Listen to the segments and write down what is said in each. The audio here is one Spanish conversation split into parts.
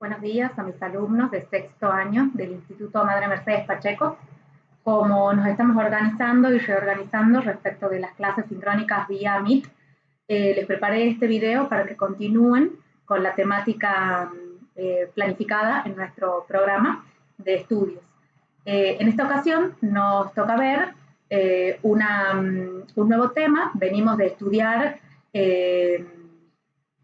Buenos días a mis alumnos de sexto año del Instituto Madre Mercedes Pacheco. Como nos estamos organizando y reorganizando respecto de las clases sincrónicas vía Meet, les preparé este video para que continúen con la temática planificada en nuestro programa de estudios. En esta ocasión nos toca ver un nuevo tema. Venimos de estudiar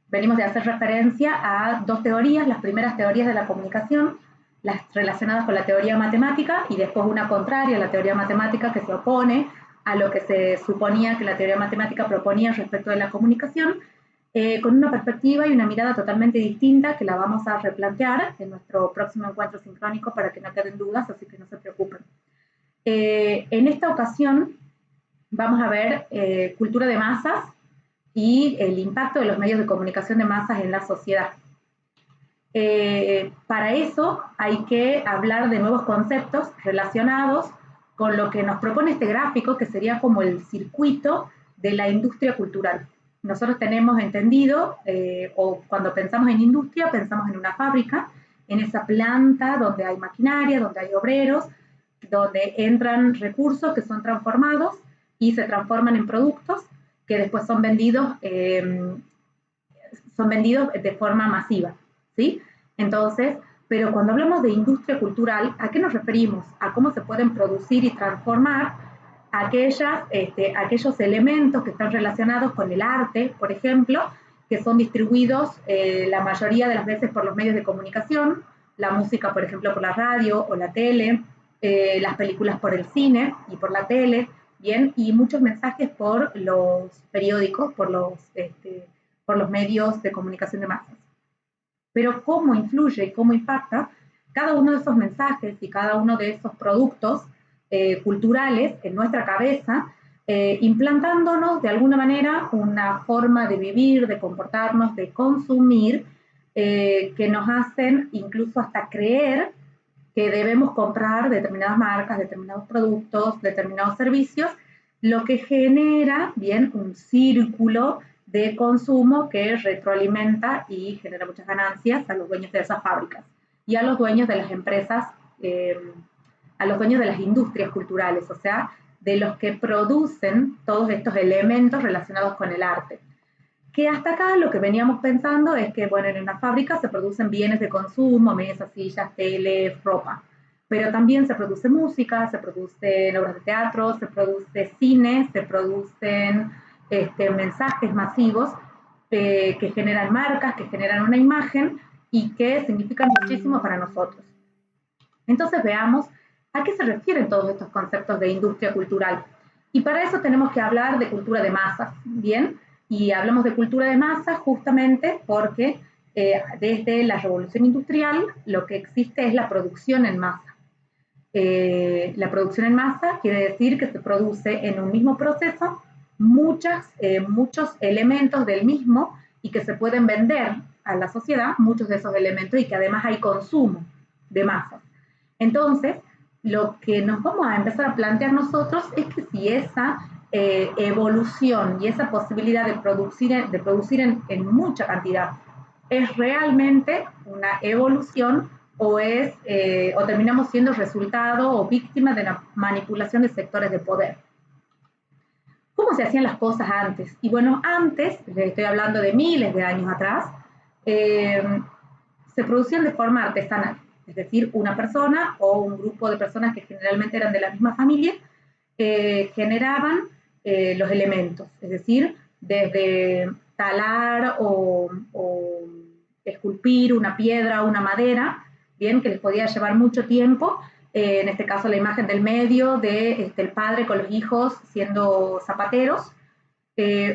venimos de hacer referencia a dos teorías, las primeras teorías de la comunicación, las relacionadas con la teoría matemática, y después una contraria, la teoría matemática, que se opone a lo que se suponía que la teoría matemática proponía respecto de la comunicación, con una perspectiva y una mirada totalmente distinta que la vamos a replantear en nuestro próximo encuentro sincrónico para que no queden dudas, así que no se preocupen. En esta ocasión vamos a ver cultura de masas y el impacto de los medios de comunicación de masas en la sociedad. Para eso hay que hablar de nuevos conceptos relacionados con lo que nos propone este gráfico, que sería como el circuito de la industria cultural. Nosotros tenemos entendido, o cuando pensamos en industria, pensamos en una fábrica, en esa planta donde hay maquinaria, donde hay obreros, donde entran recursos que son transformados y se transforman en productos que después son vendidos de forma masiva, ¿sí? Entonces, pero cuando hablamos de industria cultural, ¿a qué nos referimos? A cómo se pueden producir y transformar aquellos elementos que están relacionados con el arte, por ejemplo, que son distribuidos la mayoría de las veces por los medios de comunicación, la música, por ejemplo, por la radio o la tele, las películas por el cine y por la tele, bien, y muchos mensajes por los periódicos, por los medios de comunicación de masas. Pero cómo influye y cómo impacta cada uno de esos mensajes y cada uno de esos productos culturales en nuestra cabeza, implantándonos de alguna manera una forma de vivir, de comportarnos, de consumir, que nos hacen incluso hasta creer que debemos comprar determinadas marcas, determinados productos, determinados servicios, lo que genera, bien, un círculo de consumo que retroalimenta y genera muchas ganancias a los dueños de esas fábricas y a los dueños de las empresas, a los dueños de las industrias culturales, o sea, de los que producen todos estos elementos relacionados con el arte. Que hasta acá lo que veníamos pensando es que, bueno, en una fábrica se producen bienes de consumo, mesas, sillas, tele, ropa, pero también se produce música, se producen obras de teatro, se produce cine, se producen mensajes masivos que generan marcas, que generan una imagen y que significan muchísimo para nosotros. Entonces veamos a qué se refieren todos estos conceptos de industria cultural. Y para eso tenemos que hablar de cultura de masas, ¿bien? Y hablamos de cultura de masas justamente porque desde la revolución industrial lo que existe es la producción en masa. La producción en masa quiere decir que se produce en un mismo proceso muchos elementos del mismo y que se pueden vender a la sociedad muchos de esos elementos y que además hay consumo de masas. Entonces, lo que nos vamos a empezar a plantear nosotros es que si esa evolución y esa posibilidad de producir en mucha cantidad es realmente una evolución o terminamos siendo resultado o víctima de la manipulación de sectores de poder. ¿Cómo se hacían las cosas antes? Y bueno, antes, les estoy hablando de miles de años atrás, se producían de forma artesanal, es decir, una persona o un grupo de personas que generalmente eran de la misma familia, generaban los elementos, es decir, desde talar o esculpir una piedra o una madera, bien, que les podía llevar mucho tiempo, en este caso la imagen del medio de el padre con los hijos siendo zapateros,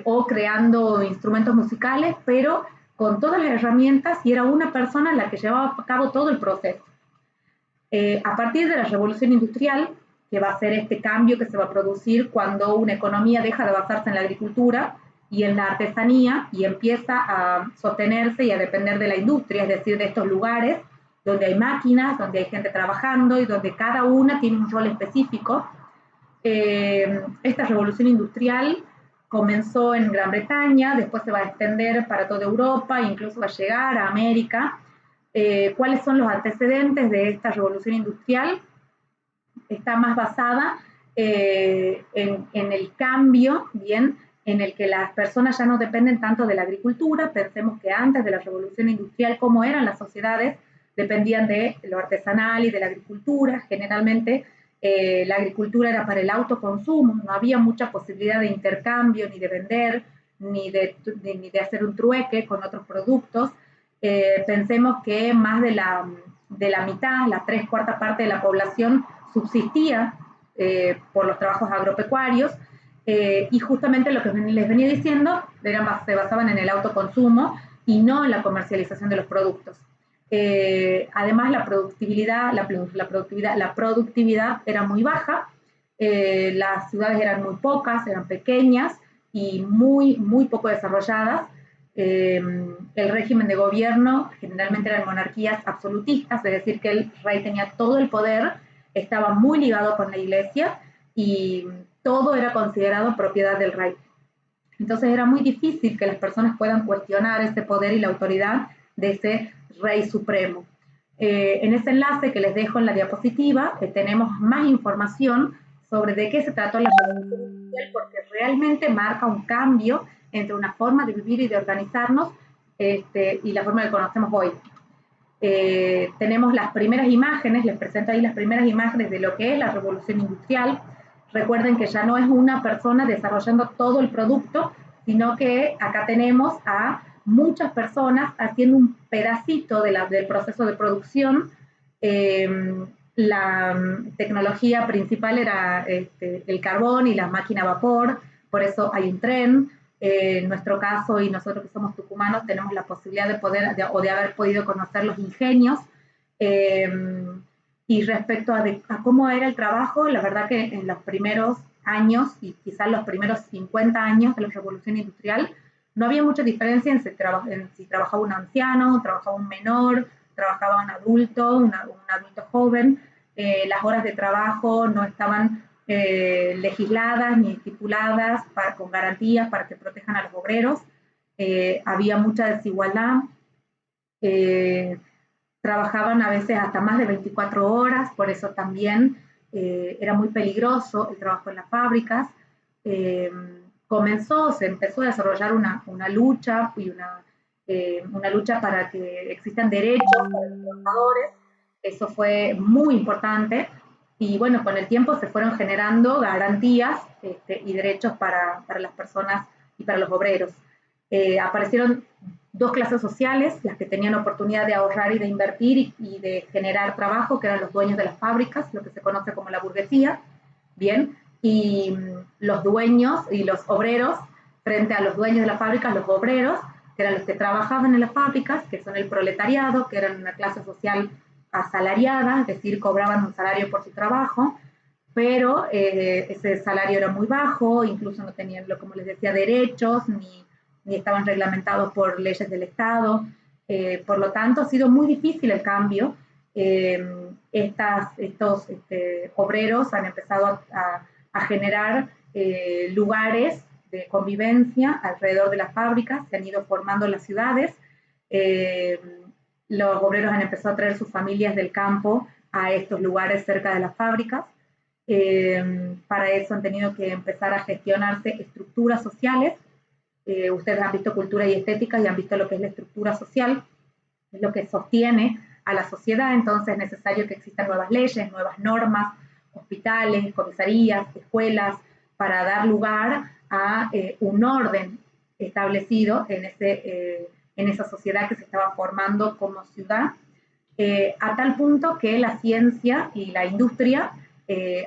o creando instrumentos musicales, pero con todas las herramientas y era una persona la que llevaba a cabo todo el proceso. A partir de la revolución industrial, que va a ser este cambio que se va a producir cuando una economía deja de basarse en la agricultura y en la artesanía y empieza a sostenerse y a depender de la industria, es decir, de estos lugares donde hay máquinas, donde hay gente trabajando y donde cada una tiene un rol específico. Esta revolución industrial comenzó en Gran Bretaña, después se va a extender para toda Europa, incluso va a llegar a América, ¿Cuáles son los antecedentes de esta revolución industrial? Está más basada en el cambio, bien, en el que las personas ya no dependen tanto de la agricultura. Pensemos que antes de la revolución industrial, ¿cómo eran las sociedades? Dependían de lo artesanal y de la agricultura. Generalmente la agricultura era para el autoconsumo, no había mucha posibilidad de intercambio, ni de vender, ni de hacer un trueque con otros productos. Pensemos que más de la mitad, la 3/4 parte de la población subsistía por los trabajos agropecuarios, y justamente lo que les venía diciendo se basaban en el autoconsumo y no en la comercialización de los productos. Además, la productividad era muy baja, las ciudades eran muy pocas, eran pequeñas y muy poco desarrolladas. El régimen de gobierno generalmente eran monarquías absolutistas, es decir, que el rey tenía todo el poder, estaba muy ligado con la iglesia y todo era considerado propiedad del rey. Entonces era muy difícil que las personas puedan cuestionar ese poder y la autoridad de ese rey supremo. En ese enlace que les dejo en la diapositiva tenemos más información sobre de qué se trató la revolución industrial, porque realmente marca un cambio entre una forma de vivir y de organizarnos y la forma que conocemos hoy. Tenemos las primeras imágenes, les presento ahí las primeras imágenes de lo que es la revolución industrial. Recuerden que ya no es una persona desarrollando todo el producto, sino que acá tenemos a muchas personas haciendo un pedacito del proceso de producción. La tecnología principal era el carbón y la máquina a vapor, por eso hay un tren. En nuestro caso, y nosotros que somos tucumanos, tenemos la posibilidad de haber podido conocer los ingenios. Y respecto a cómo era el trabajo, la verdad que en los primeros años, y quizás los primeros 50 años de la revolución industrial, no había mucha diferencia en si trabajaba un anciano, trabajaba un menor, trabajaba un adulto joven. Las horas de trabajo no estaban legisladas ni estipuladas con garantías para que protejan a los obreros. Había mucha desigualdad. Trabajaban a veces hasta más de 24 horas, por eso también era muy peligroso el trabajo en las fábricas. Se empezó a desarrollar una lucha y una lucha para que existan derechos para los trabajadores. Eso fue muy importante. Y bueno, con el tiempo se fueron generando garantías y derechos para las personas y para los obreros. Aparecieron dos clases sociales, las que tenían oportunidad de ahorrar y de invertir y de generar trabajo, que eran los dueños de las fábricas, lo que se conoce como la burguesía, bien, y los dueños y los obreros, frente a los dueños de las fábricas, los obreros, que eran los que trabajaban en las fábricas, que son el proletariado, que eran una clase social asalariada, es decir, cobraban un salario por su trabajo, pero ese salario era muy bajo, incluso no tenían, como les decía, derechos, ni estaban reglamentados por leyes del Estado. Por lo tanto, ha sido muy difícil el cambio. Estos obreros han empezado a generar lugares de convivencia alrededor de las fábricas, se han ido formando las ciudades. Los obreros han empezado a traer sus familias del campo a estos lugares cerca de las fábricas. Para eso han tenido que empezar a gestionarse estructuras sociales. Ustedes han visto cultura y estética y han visto lo que es la estructura social, es lo que sostiene a la sociedad. Entonces es necesario que existan nuevas leyes, nuevas normas, hospitales, comisarías, escuelas, para dar lugar a un orden establecido en esa sociedad que se estaba formando como ciudad, a tal punto que la ciencia y la industria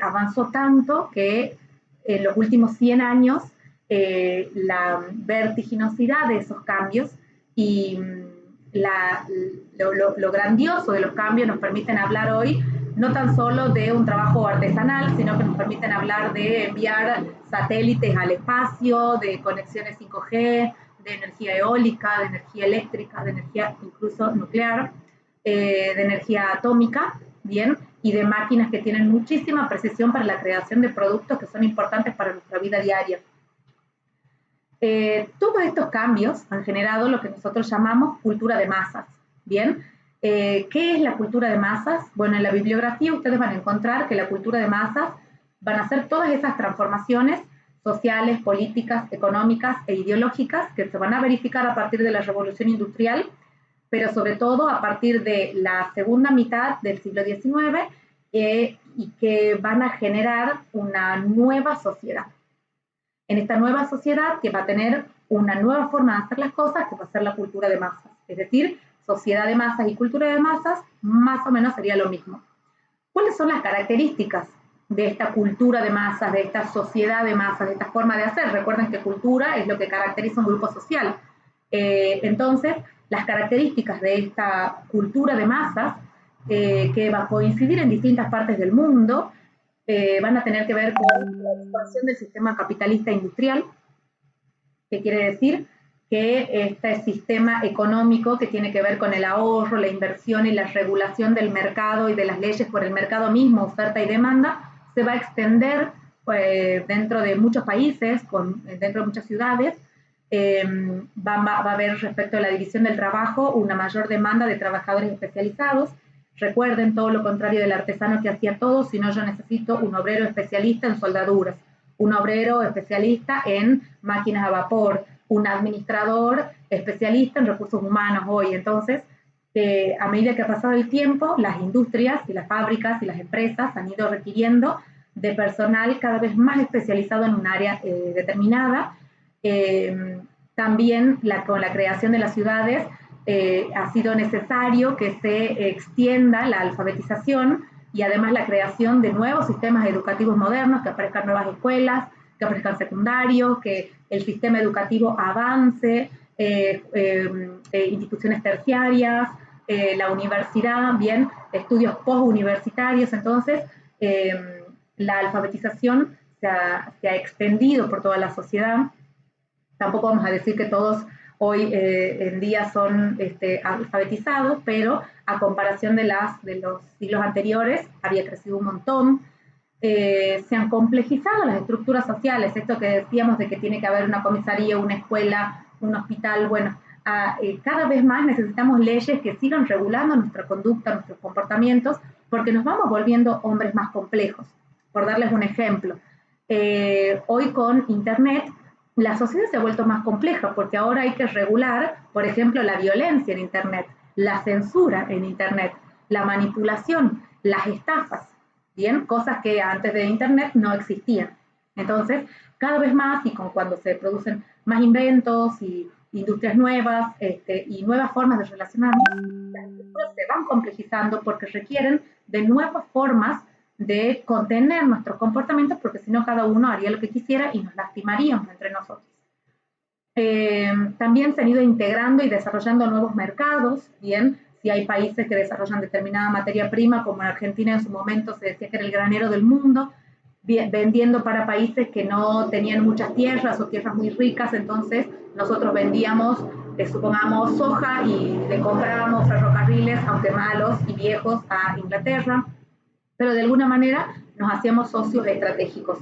avanzó tanto que en los últimos 100 años la vertiginosidad de esos cambios y lo grandioso de los cambios nos permiten hablar hoy no tan solo de un trabajo artesanal, sino que nos permiten hablar de enviar satélites al espacio, de conexiones 5G, de energía eólica, de energía eléctrica, de energía incluso nuclear, de energía atómica, ¿bien? Y de máquinas que tienen muchísima precisión para la creación de productos que son importantes para nuestra vida diaria. Todos estos cambios han generado lo que nosotros llamamos cultura de masas, ¿bien? ¿Qué es la cultura de masas? Bueno, en la bibliografía ustedes van a encontrar que la cultura de masas van a ser todas esas transformaciones sociales, políticas, económicas e ideológicas que se van a verificar a partir de la revolución industrial, pero sobre todo a partir de la segunda mitad del siglo XIX, y que van a generar una nueva sociedad. En esta nueva sociedad que va a tener una nueva forma de hacer las cosas, que va a ser la cultura de masas. Es decir, sociedad de masas y cultura de masas, más o menos sería lo mismo. ¿Cuáles son las características de esta cultura de masas, de esta sociedad de masas, de esta forma de hacer? Recuerden que cultura es lo que caracteriza un grupo social. Entonces, las características de esta cultura de masas, que va a coincidir en distintas partes del mundo, van a tener que ver con la expansión del sistema capitalista industrial, que quiere decir que este sistema económico que tiene que ver con el ahorro, la inversión y la regulación del mercado y de las leyes por el mercado mismo, oferta y demanda, se va a extender dentro de muchos países, dentro de muchas ciudades. Va a haber, respecto a la división del trabajo, una mayor demanda de trabajadores especializados. Recuerden, todo lo contrario del artesano que hacía todo, sino yo necesito un obrero especialista en soldaduras, un obrero especialista en máquinas a vapor, un administrador especialista en recursos humanos hoy. Entonces, a medida que ha pasado el tiempo, las industrias y las fábricas y las empresas han ido requiriendo de personal cada vez más especializado en un área determinada. También con la creación de las ciudades ha sido necesario que se extienda la alfabetización y además la creación de nuevos sistemas educativos modernos, que aparezcan nuevas escuelas, que aparezcan secundarios, que el sistema educativo avance, instituciones terciarias, la universidad, bien, estudios postuniversitarios. Entonces, la alfabetización se ha extendido por toda la sociedad. Tampoco vamos a decir que todos hoy en día son alfabetizados, pero a comparación de los siglos anteriores había crecido un montón. Se han complejizado las estructuras sociales, esto que decíamos de que tiene que haber una comisaría, una escuela, un hospital. Bueno, cada vez más necesitamos leyes que sigan regulando nuestra conducta, nuestros comportamientos, porque nos vamos volviendo hombres más complejos. Por darles un ejemplo, hoy con Internet la sociedad se ha vuelto más compleja, porque ahora hay que regular, por ejemplo, la violencia en Internet, la censura en Internet, la manipulación, las estafas, ¿bien? Cosas que antes de Internet no existían. Entonces, cada vez más, y cuando se producen más inventos y industrias nuevas y nuevas formas de relacionarnos, las estructuras se van complejizando porque requieren de nuevas formas de contener nuestros comportamientos, porque si no cada uno haría lo que quisiera y nos lastimaríamos entre nosotros. También se han ido integrando y desarrollando nuevos mercados, bien, si hay países que desarrollan determinada materia prima, como en Argentina en su momento se decía que era el granero del mundo, vendiendo para países que no tenían muchas tierras o tierras muy ricas. Entonces nosotros vendíamos, supongamos, soja y le comprábamos ferrocarriles, aunque malos y viejos, a Inglaterra, pero de alguna manera nos hacíamos socios estratégicos.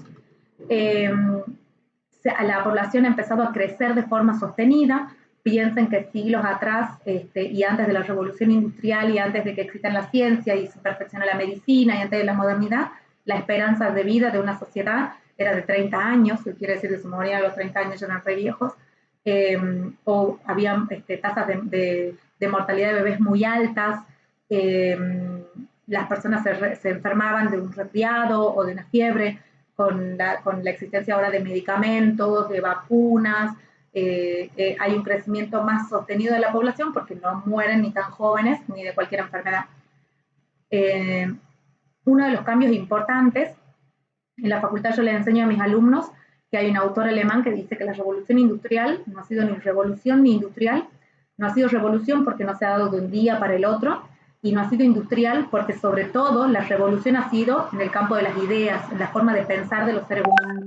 La población ha empezado a crecer de forma sostenida. Piensen que siglos atrás y antes de la revolución industrial y antes de que exista la ciencia y se perfeccione la medicina y antes de la modernidad, la esperanza de vida de una sociedad era de 30 años, que quiere decir que se morían a los 30 años, ya eran re viejos, o había tasas de mortalidad de bebés muy altas. Las personas se enfermaban de un resfriado o de una fiebre, con la existencia ahora de medicamentos, de vacunas. Hay un crecimiento más sostenido de la población porque no mueren ni tan jóvenes ni de cualquier enfermedad. Uno de los cambios importantes, en la facultad yo les enseño a mis alumnos que hay un autor alemán que dice que la revolución industrial no ha sido ni revolución ni industrial, no ha sido revolución porque no se ha dado de un día para el otro, y no ha sido industrial porque sobre todo la revolución ha sido en el campo de las ideas, en la forma de pensar de los seres humanos.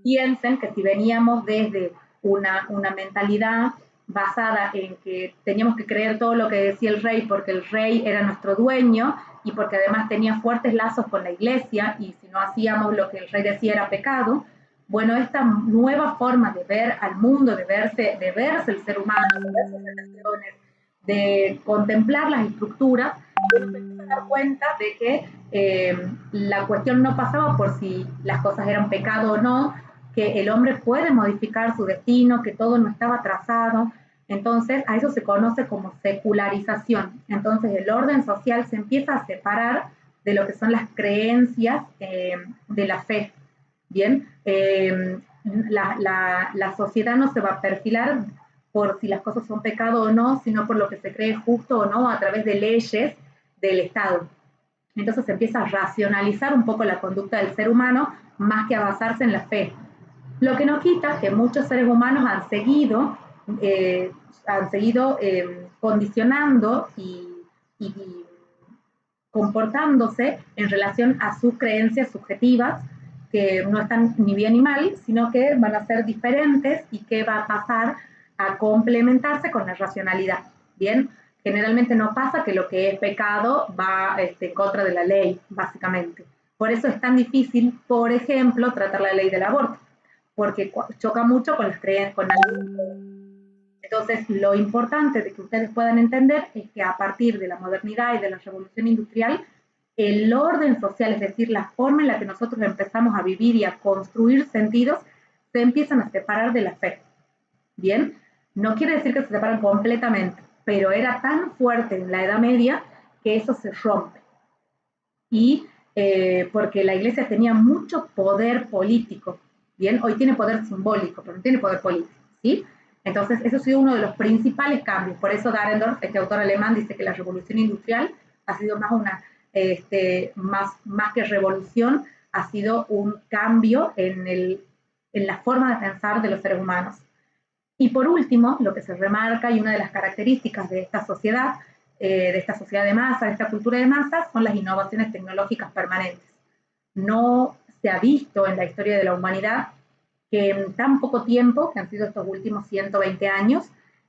Piensen que si veníamos desde una mentalidad basada en que teníamos que creer todo lo que decía el rey porque el rey era nuestro dueño y porque además tenía fuertes lazos con la iglesia, y si no hacíamos lo que el rey decía era pecado. Bueno, esta nueva forma de ver al mundo, de verse el ser humano, de ver sus relaciones, de contemplar las estructuras, uno se empieza a dar cuenta de que la cuestión no pasaba por si las cosas eran pecado o no, que el hombre puede modificar su destino, que todo no estaba trazado. Entonces, a eso se conoce como secularización. Entonces, el orden social se empieza a separar de lo que son las creencias de la fe. Bien, la sociedad no se va a perfilar por si las cosas son pecado o no, sino por lo que se cree justo o no a través de leyes del Estado. Entonces se empieza a racionalizar un poco la conducta del ser humano más que a basarse en la fe. Lo que no quita que muchos seres humanos han seguido condicionando y comportándose en relación a sus creencias subjetivas, que no están ni bien ni mal, sino que van a ser diferentes y que va a pasar a complementarse con la racionalidad. Bien, generalmente no pasa que lo que es pecado va en contra de la ley, básicamente. Por eso es tan difícil, por ejemplo, tratar la ley del aborto, porque choca mucho con las creencias, con la... Entonces, lo importante de que ustedes puedan entender es que a partir de la modernidad y de la revolución industrial, el orden social, es decir, la forma en la que nosotros empezamos a vivir y a construir sentidos, se empiezan a separar de la fe. Bien, no quiere decir que se separan completamente, pero era tan fuerte en la Edad Media que eso se rompe. Y porque la iglesia tenía mucho poder político. Bien, hoy tiene poder simbólico, pero no tiene poder político, ¿sí? Entonces, eso ha sido uno de los principales cambios. Por eso Dahrendorf, este autor alemán, dice que la revolución industrial ha sido más que revolución, ha sido un cambio en la forma de pensar de los seres humanos. Y por último, lo que se remarca y una de las características de esta sociedad de masa, de esta cultura de masa, son las innovaciones tecnológicas permanentes. No se ha visto en la historia de la humanidad que en tan poco tiempo, que han sido estos últimos 120 años,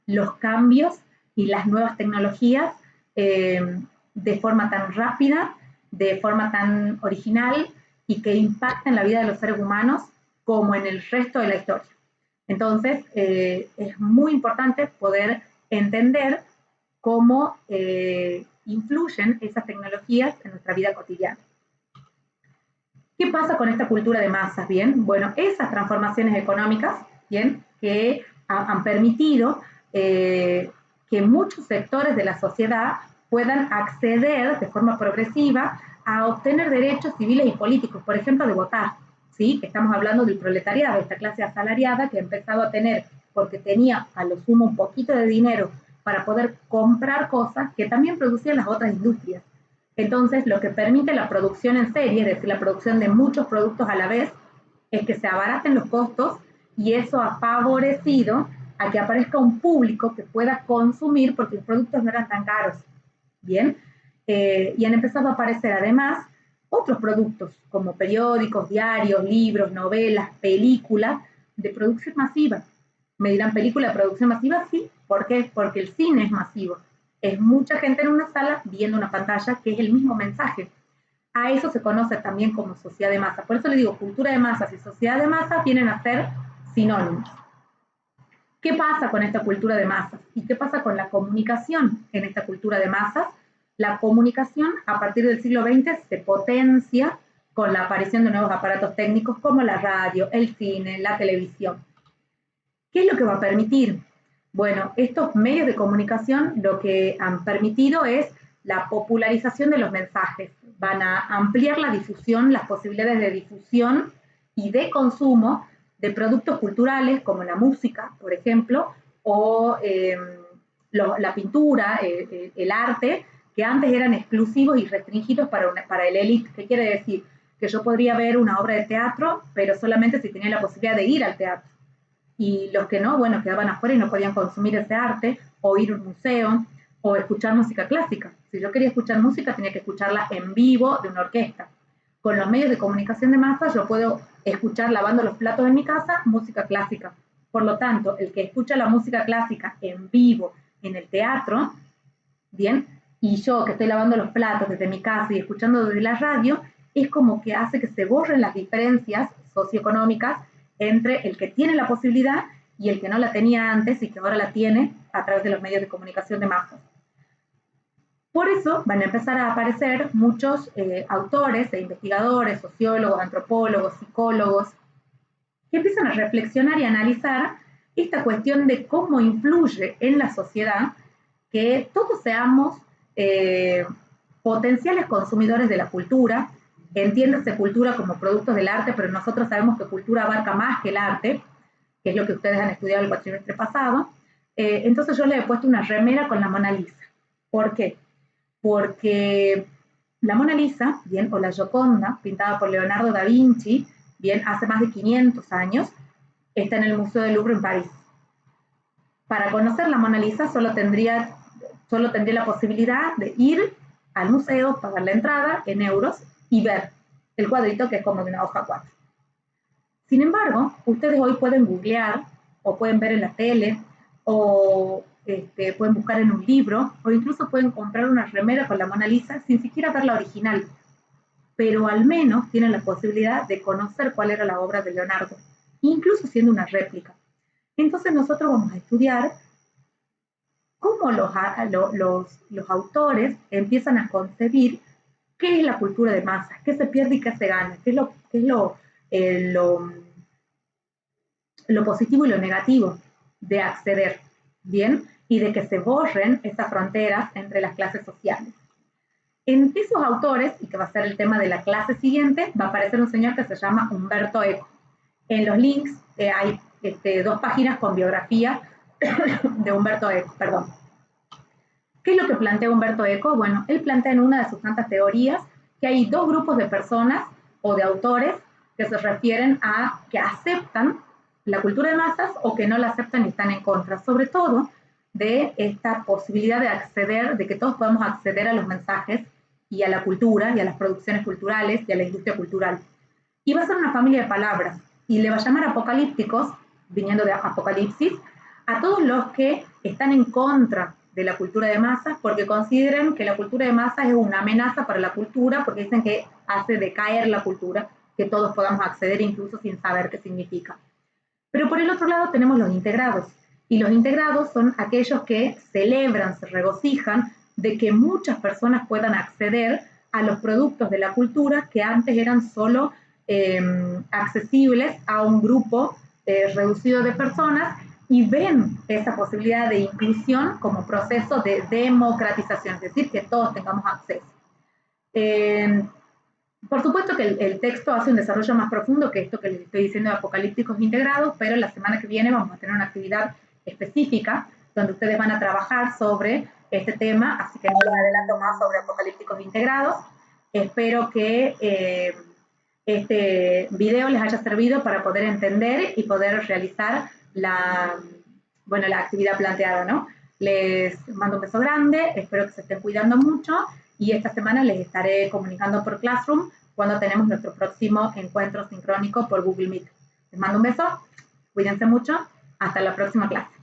los cambios y las nuevas tecnologías de forma tan rápida, de forma tan original y que impacten la vida de los seres humanos como en el resto de la historia. Entonces, es muy importante poder entender cómo influyen esas tecnologías en nuestra vida cotidiana. ¿Qué pasa con esta cultura de masas? Bien, bueno, esas transformaciones económicas, bien, que han permitido que muchos sectores de la sociedad puedan acceder de forma progresiva a obtener derechos civiles y políticos, por ejemplo, de votar. ¿Sí? Estamos hablando del proletariado, esta clase asalariada que ha empezado a tener, porque tenía a lo sumo un poquito de dinero para poder comprar cosas que también producían las otras industrias. Entonces, lo que permite la producción en serie, es decir, la producción de muchos productos a la vez, es que se abaraten los costos y eso ha favorecido a que aparezca un público que pueda consumir porque los productos no eran tan caros. Bien, y han empezado a aparecer además otros productos como periódicos, diarios, libros, novelas, películas de producción masiva. Me dirán, ¿película de producción masiva? Sí. ¿Por qué? Porque el cine es masivo. Es mucha gente en una sala viendo una pantalla que es el mismo mensaje. A eso se conoce también como sociedad de masa. Por eso le digo, cultura de masas y sociedad de masas vienen a ser sinónimos. ¿Qué pasa con esta cultura de masas? ¿Y qué pasa con la comunicación en esta cultura de masas? La comunicación a partir del siglo XX se potencia con la aparición de nuevos aparatos técnicos como la radio, el cine, la televisión. ¿Qué es lo que va a permitir? Bueno, estos medios de comunicación lo que han permitido es la popularización de los mensajes. Van a ampliar la difusión, las posibilidades de difusión y de consumo de productos culturales como la música, por ejemplo, o la pintura, el arte, que antes eran exclusivos y restringidos para el élite. ¿Qué quiere decir? Que yo podría ver una obra de teatro, pero solamente si tenía la posibilidad de ir al teatro. Y los que no, bueno, quedaban afuera y no podían consumir ese arte, o ir a un museo, o escuchar música clásica. Si yo quería escuchar música, tenía que escucharla en vivo de una orquesta. Con los medios de comunicación de masas, yo puedo escuchar lavando los platos en mi casa música clásica. Por lo tanto, el que escucha la música clásica en vivo en el teatro, bien, y yo que estoy lavando los platos desde mi casa y escuchando desde la radio, es como que hace que se borren las diferencias socioeconómicas entre el que tiene la posibilidad y el que no la tenía antes y que ahora la tiene a través de los medios de comunicación de masas. Por eso van a empezar a aparecer muchos autores e investigadores, sociólogos, antropólogos, psicólogos, que empiezan a reflexionar y analizar esta cuestión de cómo influye en la sociedad que todos seamos potenciales consumidores de la cultura. Entiéndase cultura como productos del arte, pero nosotros sabemos que cultura abarca más que el arte, que es lo que ustedes han estudiado el cuatrimestre pasado. Entonces yo le he puesto una remera con la Mona Lisa. ¿Por qué? Porque la Mona Lisa, bien, o la Gioconda, pintada por Leonardo da Vinci, bien, hace más de 500 años, está en el Museo del Louvre en París. Para conocer la Mona Lisa solo tendría la posibilidad de ir al museo, pagar la entrada en euros y ver el cuadrito, que es como de una hoja 4. Sin embargo, ustedes hoy pueden googlear o pueden ver en la tele o pueden buscar en un libro o incluso pueden comprar una remera con la Mona Lisa sin siquiera ver la original, pero al menos tienen la posibilidad de conocer cuál era la obra de Leonardo, incluso siendo una réplica. Entonces nosotros vamos a estudiar cómo los autores empiezan a concebir qué es la cultura de masas, qué se pierde y qué se gana, qué es lo positivo y lo negativo de acceder, ¿bien? Y de que se borren esas fronteras entre las clases sociales. En esos autores, y que va a ser el tema de la clase siguiente, va a aparecer un señor que se llama Umberto Eco. En los links hay 2 páginas con biografía de Umberto Eco, perdón. ¿Qué es lo que plantea Umberto Eco? Bueno, él plantea en una de sus tantas teorías que hay 2 grupos de personas o de autores que se refieren a que aceptan la cultura de masas o que no la aceptan y están en contra, sobre todo de esta posibilidad de acceder, de que todos podamos acceder a los mensajes y a la cultura y a las producciones culturales y a la industria cultural. Y va a ser una familia de palabras y le va a llamar apocalípticos, viniendo de Apocalipsis, a todos los que están en contra de la cultura de masas porque consideran que la cultura de masas es una amenaza para la cultura, porque dicen que hace decaer la cultura, que todos podamos acceder incluso sin saber qué significa. Pero por el otro lado tenemos los integrados, y los integrados son aquellos que celebran, se regocijan de que muchas personas puedan acceder a los productos de la cultura que antes eran solo accesibles a un grupo reducido de personas, y ven esa posibilidad de inclusión como proceso de democratización, es decir, que todos tengamos acceso. Por supuesto que el texto hace un desarrollo más profundo que esto que les estoy diciendo de apocalípticos integrados, pero la semana que viene vamos a tener una actividad específica donde ustedes van a trabajar sobre este tema, así que no les adelanto más sobre apocalípticos integrados. Espero que este video les haya servido para poder entender y poder realizar la actividad planteada, ¿no? Les mando un beso grande, espero que se estén cuidando mucho y esta semana les estaré comunicando por Classroom cuando tenemos nuestro próximo encuentro sincrónico por Google Meet. Les mando un beso, cuídense mucho, hasta la próxima clase.